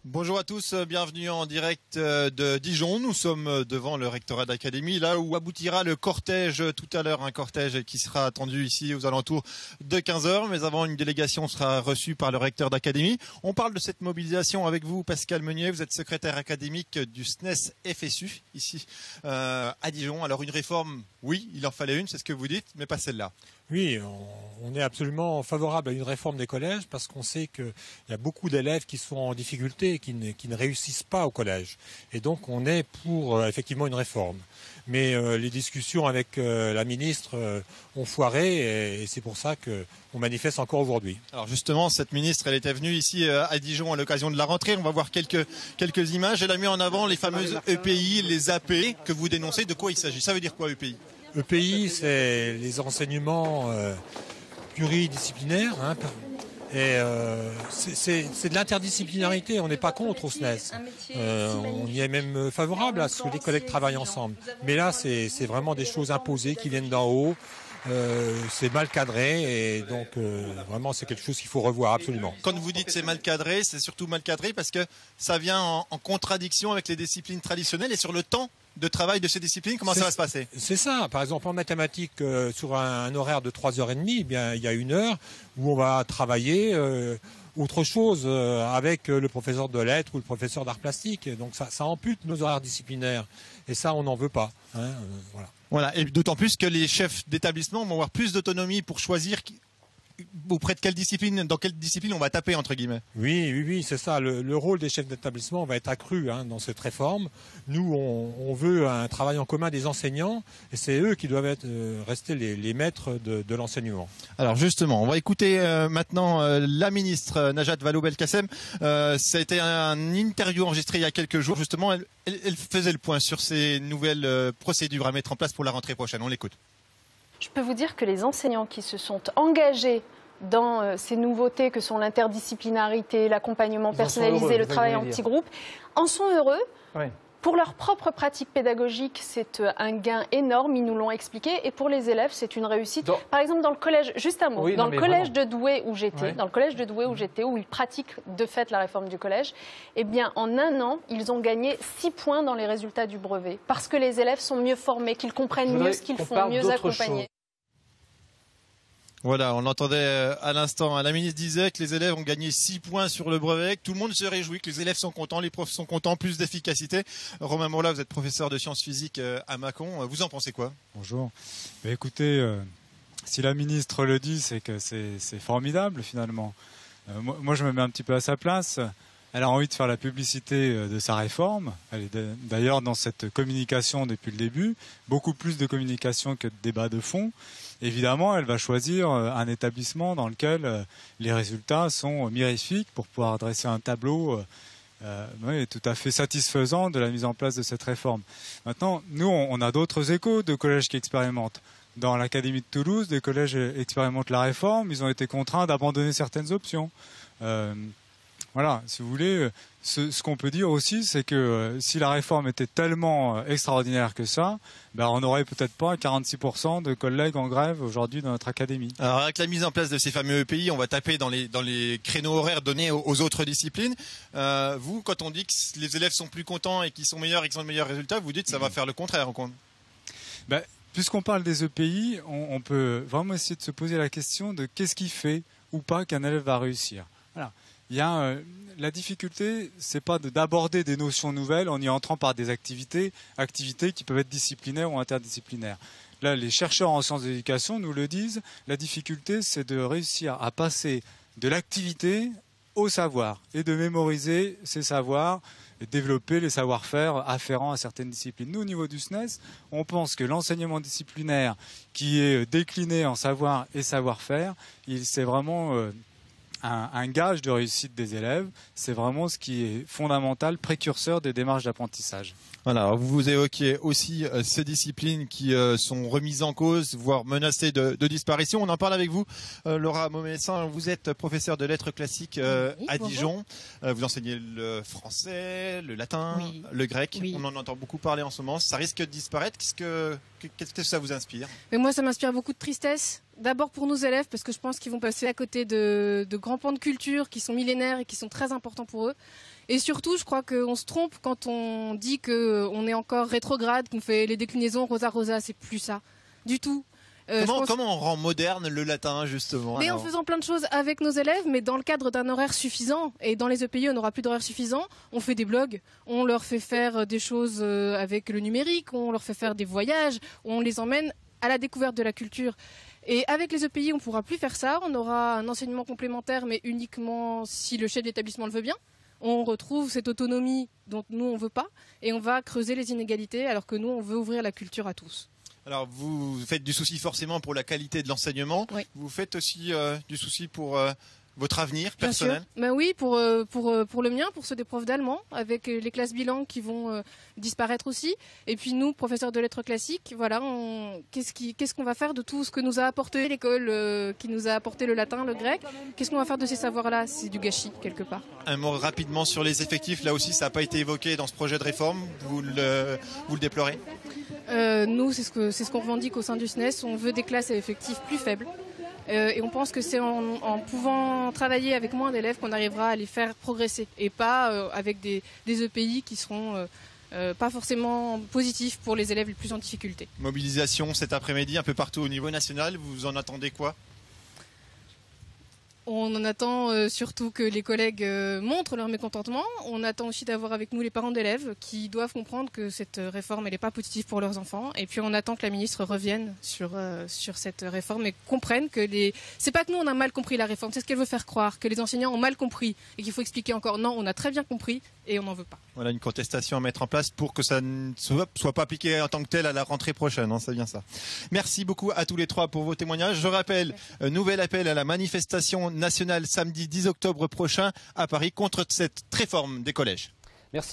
Bonjour à tous, bienvenue en direct de Dijon. Nous sommes devant le rectorat d'académie, là où aboutira le cortège tout à l'heure, un cortège qui sera attendu ici aux alentours de 15 h. Mais avant, une délégation sera reçue par le recteur d'académie. On parle de cette mobilisation avec vous, Pascal Meunier. Vous êtes secrétaire académique du SNES FSU, ici à Dijon. Alors une réforme, oui, il en fallait une, c'est ce que vous dites, mais pas celle-là. Oui, on est absolument favorable à une réforme des collèges parce qu'on sait qu'il y a beaucoup d'élèves qui sont en difficulté et qui ne réussissent pas au collège. Et donc on est pour effectivement une réforme. Mais les discussions avec la ministre ont foiré et c'est pour ça qu'on manifeste encore aujourd'hui. Alors justement, cette ministre, elle était venue ici à Dijon à l'occasion de la rentrée. On va voir quelques images. Elle a mis en avant les fameuses EPI, les AP que vous dénoncez. De quoi il s'agit? Ça veut dire quoi, EPI? EPI, c'est les enseignements pluridisciplinaires. Et c'est de l'interdisciplinarité, on n'est pas contre au SNES. On y est même favorable à ce que les collègues travaillent ensemble. Mais là, c'est vraiment des choses imposées qui viennent d'en haut. C'est mal cadré et donc vraiment c'est quelque chose qu'il faut revoir absolument. Quand vous dites c'est mal cadré, c'est surtout mal cadré parce que ça vient en contradiction avec les disciplines traditionnelles et sur le temps de travail de ces disciplines, comment ça va se passer? C'est ça, par exemple en mathématiques sur un horaire de 3h30, eh bien, il y a une heure où on va travailler autre chose avec le professeur de lettres ou le professeur d'art plastique. Donc ça ampute nos horaires disciplinaires et ça on n'en veut pas. Voilà. Voilà, et d'autant plus que les chefs d'établissement vont avoir plus d'autonomie pour choisir auprès de quelle discipline, dans quelle discipline on va taper, entre guillemets. Oui, c'est ça. Le rôle des chefs d'établissement va être accru dans cette réforme. Nous, on veut un travail en commun des enseignants et c'est eux qui doivent rester les maîtres de l'enseignement. Alors justement, on va écouter maintenant la ministre Najat Vallaud-Belkacem. Ça a été un interview enregistré il y a quelques jours. Justement, elle faisait le point sur ces nouvelles procédures à mettre en place pour la rentrée prochaine. On l'écoute. Je peux vous dire que les enseignants qui se sont engagés dans ces nouveautés que sont l'interdisciplinarité, l'accompagnement personnalisé, le travail en petits groupes, en sont heureux. Oui. Pour leur propre pratique pédagogique, c'est un gain énorme, ils nous l'ont expliqué, et pour les élèves, c'est une réussite. Par exemple, dans le collège, juste un mot, dans le collège de Douai où j'étais, où ils pratiquent de fait la réforme du collège, eh bien, en un an, ils ont gagné 6 points dans les résultats du brevet, parce que les élèves sont mieux formés, qu'ils comprennent mieux ce qu'ils font, mieux accompagnés. Voilà, on entendait à l'instant, la ministre disait que les élèves ont gagné 6 points sur le brevet, que tout le monde se réjouit, que les élèves sont contents, les profs sont contents, plus d'efficacité. Romain Morla, vous êtes professeur de sciences physiques à Mâcon, vous en pensez quoi? Bonjour. Écoutez, si la ministre le dit, c'est que c'est formidable finalement. Moi, je me mets un petit peu à sa place. Elle a envie de faire la publicité de sa réforme. Elle est d'ailleurs dans cette communication depuis le début, beaucoup plus de communication que de débat de fond. Évidemment, elle va choisir un établissement dans lequel les résultats sont mirifiques pour pouvoir dresser un tableau tout à fait satisfaisant de la mise en place de cette réforme. Maintenant, nous, on a d'autres échos de collèges qui expérimentent. Dans l'Académie de Toulouse, des collèges expérimentent la réforme. Ils ont été contraints d'abandonner certaines options. Voilà, si vous voulez, ce qu'on peut dire aussi, c'est que si la réforme était tellement extraordinaire que ça, on n'aurait peut-être pas 46% de collègues en grève aujourd'hui dans notre académie. Alors avec la mise en place de ces fameux EPI, on va taper dans les créneaux horaires donnés aux autres disciplines. Vous, quand on dit que les élèves sont plus contents et qu'ils sont meilleurs et qu'ils ont de meilleurs résultats, vous dites que ça va faire le contraire. Puisqu'on parle des EPI, on peut vraiment essayer de se poser la question de qu'est-ce qui fait ou pas qu'un élève va réussir. Voilà. La difficulté, c'est pas d'aborder des notions nouvelles en y entrant par des activités qui peuvent être disciplinaires ou interdisciplinaires. Là, les chercheurs en sciences de l'éducation nous le disent, la difficulté, c'est de réussir à passer de l'activité au savoir et de mémoriser ces savoirs et développer les savoir-faire afférents à certaines disciplines. Nous, au niveau du SNES, on pense que l'enseignement disciplinaire qui est décliné en savoir et savoir-faire, c'est vraiment un gage de réussite des élèves. C'est vraiment ce qui est fondamental, précurseur des démarches d'apprentissage. Voilà, alors vous évoquiez aussi ces disciplines qui sont remises en cause, voire menacées de disparition. On en parle avec vous, Laura Maumessin. Vous êtes professeure de lettres classiques à Dijon. Vous enseignez le français, le latin, le grec. Oui. On en entend beaucoup parler en ce moment. Ça risque de disparaître. Que Qu'est-ce que ça vous inspire? Mais moi, ça m'inspire beaucoup de tristesse. D'abord pour nos élèves, parce que je pense qu'ils vont passer à côté de grands pans de culture qui sont millénaires et qui sont très importants pour eux. Et surtout, je crois qu'on se trompe quand on dit qu'on est encore rétrograde, qu'on fait les déclinaisons rosa rosa. C'est plus ça du tout. Comment on rend moderne le latin, justement? Mais en faisant plein de choses avec nos élèves, mais dans le cadre d'un horaire suffisant. Et dans les EPI, on n'aura plus d'horaire suffisant. On fait des blogs, on leur fait faire des choses avec le numérique, on leur fait faire des voyages, on les emmène à la découverte de la culture. Et avec les EPI, on ne pourra plus faire ça. On aura un enseignement complémentaire, mais uniquement si le chef d'établissement le veut bien. On retrouve cette autonomie dont nous, on ne veut pas. Et on va creuser les inégalités, alors que nous, on veut ouvrir la culture à tous. Alors, vous faites du souci forcément pour la qualité de l'enseignement. Oui. Vous faites aussi du souci pour votre avenir personnel? Ben oui, pour le mien, pour ceux des profs d'allemand, avec les classes bilingues qui vont disparaître aussi. Et puis nous, professeurs de lettres classiques, voilà, qu'est-ce qu'on va faire de tout ce que nous a apporté l'école, qui nous a apporté le latin, le grec? Qu'est-ce qu'on va faire de ces savoirs-là? C'est du gâchis, quelque part. Un mot rapidement sur les effectifs. Là aussi, ça n'a pas été évoqué dans ce projet de réforme. Vous le déplorez? Nous, c'est ce qu'on revendique au sein du SNES. On veut des classes à effectifs plus faibles. Et on pense que c'est en pouvant travailler avec moins d'élèves qu'on arrivera à les faire progresser. Et pas avec des EPI qui seront pas forcément positifs pour les élèves les plus en difficulté. Mobilisation cet après-midi un peu partout au niveau national. Vous en attendez quoi? On en attend surtout que les collègues montrent leur mécontentement. On attend aussi d'avoir avec nous les parents d'élèves qui doivent comprendre que cette réforme n'est pas positive pour leurs enfants. Et puis on attend que la ministre revienne sur cette réforme et comprenne que c'est pas que nous on a mal compris la réforme, c'est ce qu'elle veut faire croire, que les enseignants ont mal compris et qu'il faut expliquer encore. Non, on a très bien compris et on n'en veut pas. Voilà une contestation à mettre en place pour que ça ne soit pas appliqué en tant que tel à la rentrée prochaine, hein, c'est bien ça. Merci beaucoup à tous les trois pour vos témoignages. Je rappelle, nouvel appel à la manifestation nationale samedi 10 octobre prochain à Paris contre cette réforme des collèges. Merci.